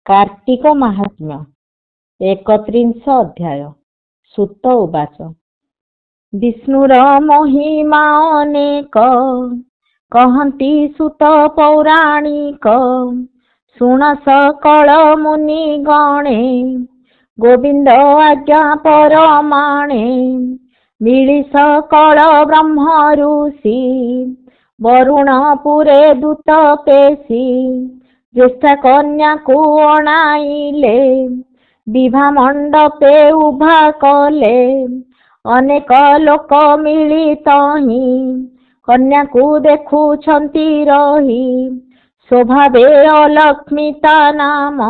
कार्तिक माहात्म्य 31 अध्याय। सुत उवाच विष्णुर महिमा अनेक कहन्ति सुत पौराणिक शुण सकल मुनि गणे गोविंद आज्ञा परमाणे मिली सकल ब्रह्म ऋषि वरुणपुरे दूत पेशी ज्येष्ठा कन्या को अणाइले विभा मंडपे उभा कले अनेक लोक मिलित ही कन्या को देखुछन्ति रही स्वभावे अलक्ष्मिता नाम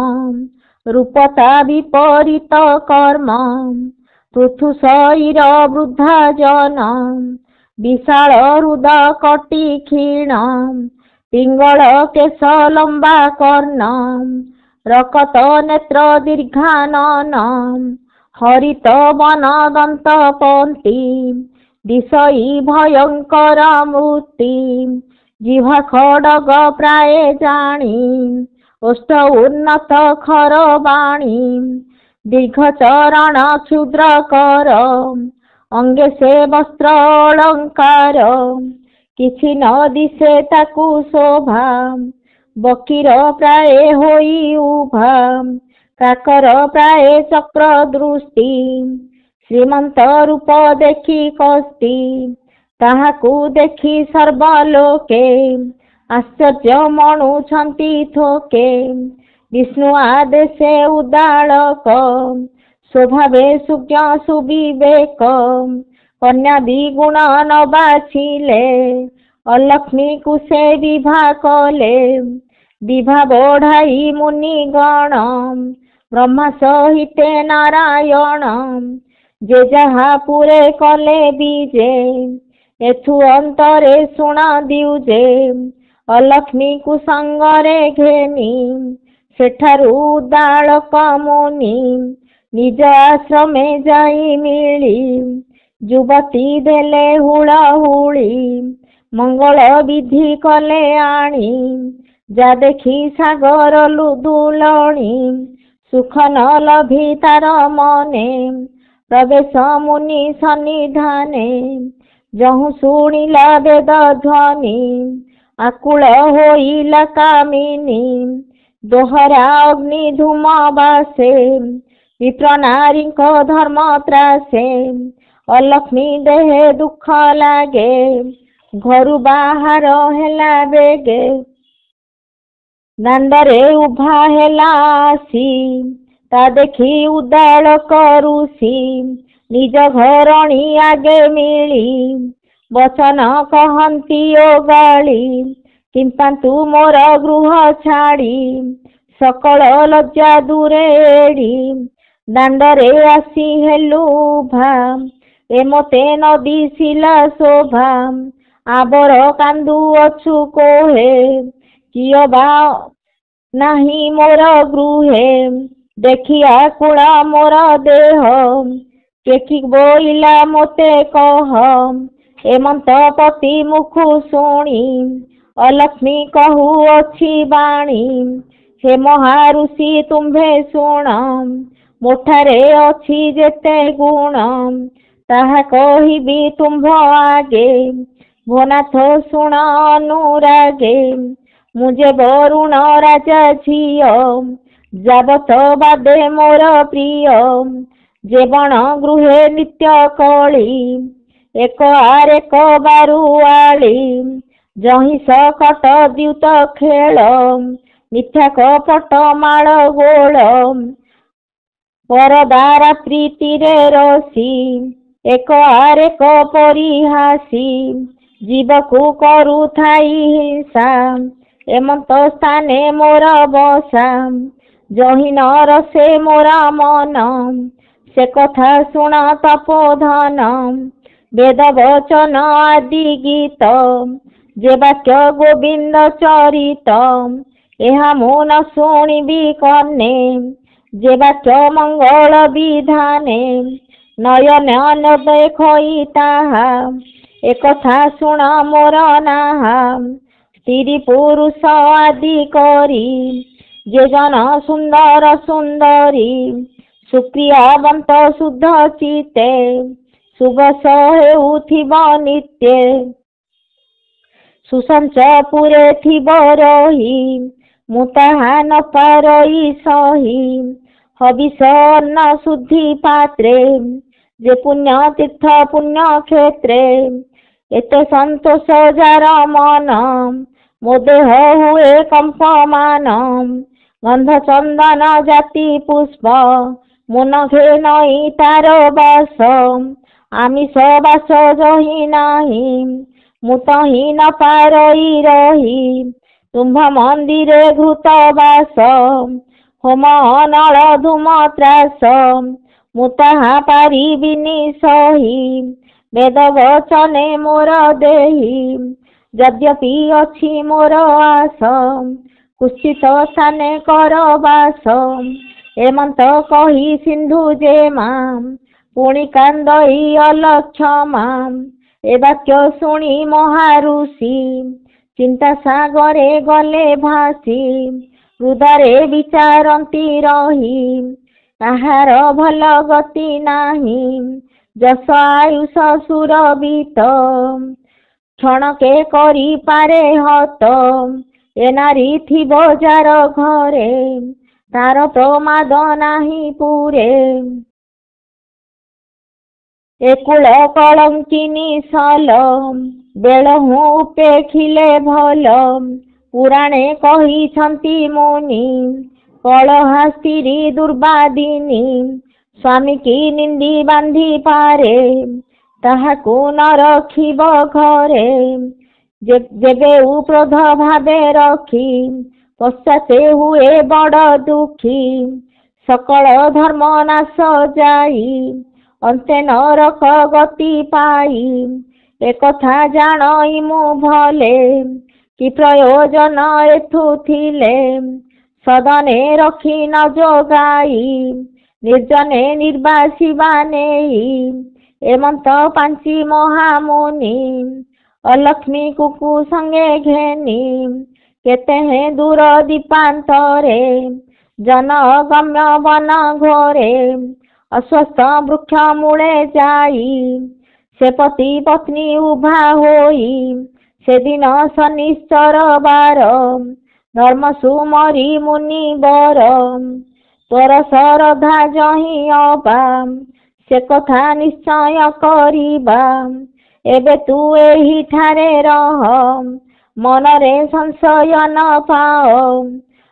रूपता विपरीत कर्म पृथु शरीर वृद्धा जन विशाल हृदय कटी क्षीण पिंगल केश लंबा कर्ण रकत नेत्र दीर्घानन हरित वन दंत पंती दिशई भयंकर मूर्ति जिह्वा खड्ग प्राय जानी ओष्ठ उन्नत खर वाणी दीर्घ चरण क्षुद्र कर अंगे से वस्त्र अलंकार किछि न दिशे ताकु शोभा बकीर प्राय होई उभा काकर प्राय चक्र दृष्टि श्रीमंत रूप देखि कष्टि ताहाकु देखि सर्वलोके आश्चर्य मणुछन्ति थोके विष्णु आदेशे उदालक स्वभावे सुज्ञ सुविवेक कन्या द्विगुण न बाछिले अलक्ष्मी कुशे विभा कले विभा बढ़ाई मुनि गण ब्रह्मा सहिते नारायण जे जहा पुरे कले बीजे एथु अंतरे शुण दिउजे अलक्ष्मी को संगरे घेनी सेठारु उदालक मुनि निज आश्रमे जाई मिली युवती देले हुड़ाहुड़ी मंगल विधि कले आनी जा देखी सागर लुदुलणी सुख न लभी तार मने प्रवेश मुनि सन्निधाने जहु शुणिला वेद ध्वनि आकुल होइला कामिनी दोहरा अग्नि धूम बासे विप्र नारी धर्म त्रासे अलक्ष्मी देहे दुख लागे घरु बाहर हेला बेगे दांडरे उभा हेला आसी ता देखी उदाल करुसी निज घरणी आगे मिली वचन कहन्ति ओ गाली किंतु मोर गृह छाड़ी सकल लज्जा दूरे एड़ी दांडरे आसी हेलु उभा एमते न दिसिला शोभा आबर कांदु अछु कोहे किय बा नाही मोर गृहे देखिया कुणा मोर देह केकी बोइला मोते कह एमंत पति मुखु शुणी अलक्ष्मी कहु अछि बाणी हे महाऋषि तुम्भे शुण मोठारे अछि जेते गुण ताहा कहिबी तुम्भ आगे भोनाथ शुण अनुरागे मुझे वरुण राजा झिय जाबत बादे मोर प्रिय जेवण गृहे नित्य कली एक आर एक बारुआली जही सकट द्युत खेल मिथ्या कपट माल गोल परदा रात्रि तीरे रसी एक आर एक परिहासी जीव को करु थाई हिंसा एमंत स्थाने मोर बसा जही न रसे मोर मन से कथा शुण तपोधन वेद वचन आदि गीत जे वाक्य गोविंद चरित एहा मुन शुणिबी कन्ने जे वाक्य मंगल विधाने नयन न देखई ताहा एकथा शुण मोर नाहा स्त्री पुरुष आदि करी जे जन सुंदर सुंदरी सुक्रियावंत शुद्ध चिते सुबस हेउथिब नित्ये सुसंच पुरे थिब रही ମୁଁ ତାହା ନ ପାରଇ ସହି ହବିଷ ଅନ୍ନ ଶୁଦ୍ଧି ପାତ୍ରେ ଯେ ପୁଣ୍ୟ ତୀର୍ଥ ପୁଣ୍ୟ କ୍ଷେତ୍ରେ ଏତେ ସନ୍ତୋଷ ଯାର ମନ ମୋ ଦେହ ହୁଏ କମ୍ପମାନ ଗନ୍ଧ ଚନ୍ଦନ ଜାତି ପୁଷ୍ପ ମୁଁ ନଘେ ନଈ ତାର ବାସ ଆମିଷ ବାସ ଯହି ନାହିଁ ମୁଁ ତହିଁ ନ ପାରଇ ରହି ତୁମ୍ଭ ମନ୍ଦିରେ ଘୃତ ବାସ ହୋମ ନଳ ଧୂମ ତ୍ରାସ ମୁଁ ତାହା ପାରିବିନି ସହି ବେଦ ବଚନେ ମୋର ଦେହି ଯଦ୍ୟପି ଅଛି ମୋର ଆସ କୁଶ୍ଚିତ ସ୍ଥାନେ କର ବାସ ଏମନ୍ତ କହି ସିନ୍ଧୁ ଯେ ମାମ୍ ପୁଣି କାନ୍ଦଇ ଅଲକ୍ଷମା ଏ ବାକ୍ୟ ଶୁଣି ମହାରୁଷି ଚିନ୍ତା ସାଗରେ ଗଲେ ଭାସି ହୃଦୟରେ ବିଚାରନ୍ତି ରହି କାହାର ଭଲ ଗତି ନାହିଁ ଯଶ ଆୟୁଷ ସୁରବିତ କ୍ଷଣକେ କରିପାରେ ହତ ଏ ନାରୀ ଥିବ ଯାର ଘରେ ତାର ପ୍ରମାଦ ନାହିଁ ପୁରେ ଏକୁଳ କଳଙ୍କିନୀ ସଲ ବେଳ ମୁଁ ଉପେଖିଲେ ଭଲ ପୁରାଣେ କହିଛନ୍ତି ମୁନି କଳହା ସ୍ତ୍ରୀ ଦୁର୍ବାଦିନୀ ସ୍ୱାମୀ କି ନିନ୍ଦି ବାନ୍ଧି ପାରେ ତାହାକୁ ନ ରଖିବ ଘରେ ଯେବେ ଉପ୍ରୋଧ ଭାବେ ରଖି ପଶ୍ଚାତେ ହୁଏ ବଡ଼ ଦୁଃଖୀ ସକଳ ଧର୍ମ ନାଶ ଯାଇ ଅନ୍ତେ ନରକ ଗତି ପାଇ একথা জানই মু ভলে কি প্রয়োজন এথু থিলে সদনে রখি ন যোগাই নির্জনে নির্বাসিবা নেই এমন্ত পাঞ্চি মহামুনি অলক্ষ্মী কুকু সঙ্গে ঘেনি কেতে হে দূর দীপান্তরে জনগম্য বন ঘোরে অস্বস্থ বৃক্ষ মূলে যাই ସେ ପତି ପତ୍ନୀ ଉଭା ହୋଇ ସେଦିନ ଶନିଶ୍ଚର ବାର ଧର୍ମ ସୁମରି ମୁନି ବର ତୋର ଶରଧା ଯହିଁ ଅବା ସେ କଥା ନିଶ୍ଚୟ କରିବା ଏବେ ତୁ ଏହିଠାରେ ରହ ମନରେ ସଂଶୟ ନ ପାଅ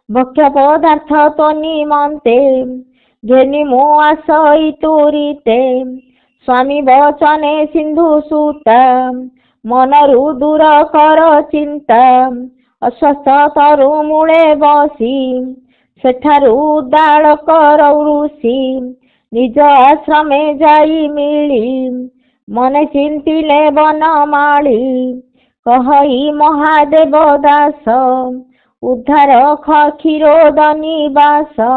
ଭକ୍ଷ୍ୟ ପଦାର୍ଥ ତୋ ନିମନ୍ତେ ଘେନି ମୁଁ ଆସଇ ତୁରିତେ ସ୍ୱାମୀ ବଚନେ ସିନ୍ଧୁ ସୂତା ମନରୁ ଦୂର କର ଚିନ୍ତା ଅସ୍ୱସ୍ଥ ତରୁ ମୂଳେ ବସି ସେଠାରୁ ଉଦାଳ କର ଋଷି ନିଜ ଆଶ୍ରମେ ଯାଇ ମିଳି ମନେ ଚିନ୍ତିଲେ ବନମାଳି କହଇ ମହାଦେବ ଦାସ ଉଦ୍ଧାର କ୍ଷୀରୋଦନୀ ବାସ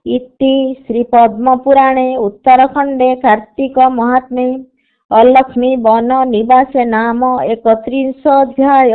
इति श्री पद्म पुराणे उत्तरखंडे कार्तिक महात्म्ये अलक्ष्मी वन निवासे नाम 31 अध्याय।